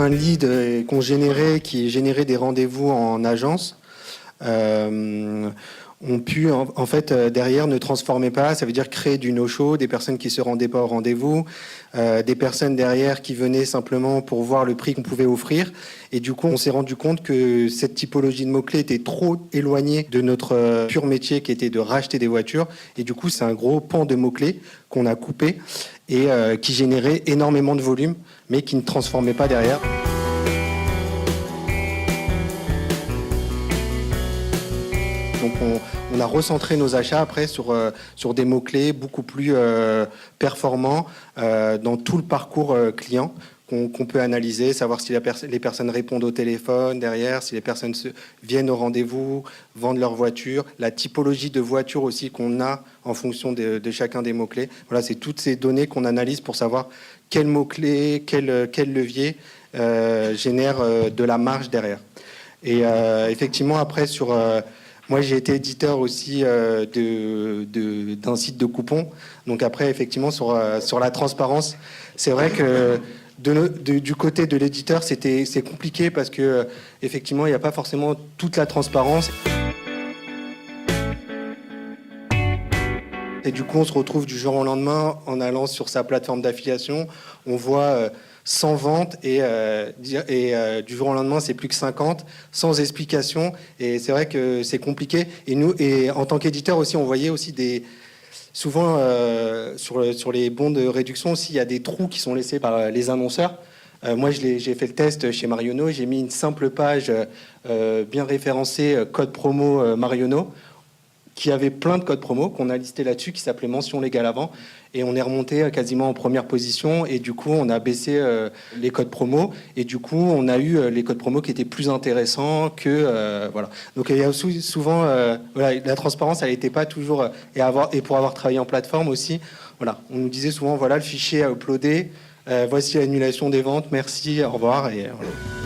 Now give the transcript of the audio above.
certains leads qu'on générait, qui généraient des rendez-vous en agence, ont pu, en fait, derrière, ne transformer pas. Ça veut dire créer du no-show, des personnes qui ne se rendaient pas au rendez-vous, des personnes derrière qui venaient simplement pour voir le prix qu'on pouvait offrir. Et du coup, on s'est rendu compte que cette typologie de mots-clés était trop éloignée de notre pur métier qui était de racheter des voitures. Et du coup, c'est un gros pan de mots-clés qu'on a coupé et qui générait énormément de volume, mais qui ne transformait pas derrière. Donc on a recentré nos achats après sur des mots-clés beaucoup plus performants dans tout le parcours client qu'on peut analyser, savoir si les personnes répondent au téléphone derrière, si les personnes viennent au rendez-vous, vendent leur voiture, la typologie de voiture aussi qu'on a en fonction de chacun des mots-clés. Voilà, c'est toutes ces données qu'on analyse pour savoir quel mot-clé, quel levier génère de la marge derrière. Et effectivement, après, moi, j'ai été éditeur aussi d'un site de coupons. Donc après, effectivement, sur la transparence, c'est vrai que du côté de l'éditeur, c'est compliqué parce que effectivement, il n'y a pas forcément toute la transparence. Et du coup, on se retrouve du jour au lendemain en allant sur sa plateforme d'affiliation. On voit 100 ventes et du jour au lendemain, c'est plus que 50, sans explication. Et c'est vrai que c'est compliqué. Et nous, et en tant qu'éditeur aussi, on voyait aussi souvent sur les bons de réduction aussi, il y a des trous qui sont laissés par les annonceurs. Moi, j'ai fait le test chez Marionnaud. J'ai mis une simple page bien référencée, code promo Marionnaud, qui avait plein de codes promo qu'on a listé là-dessus, qui s'appelait mention légale avant, et on est remonté quasiment en première position, et du coup on a baissé les codes promo, et du coup on a eu les codes promo qui étaient plus intéressants que voilà. Donc il y a souvent voilà, la transparence, elle n'était pas toujours et pour avoir travaillé en plateforme aussi, voilà, on nous disait souvent voilà le fichier à uploader, voici l'annulation des ventes, merci, au revoir, et voilà.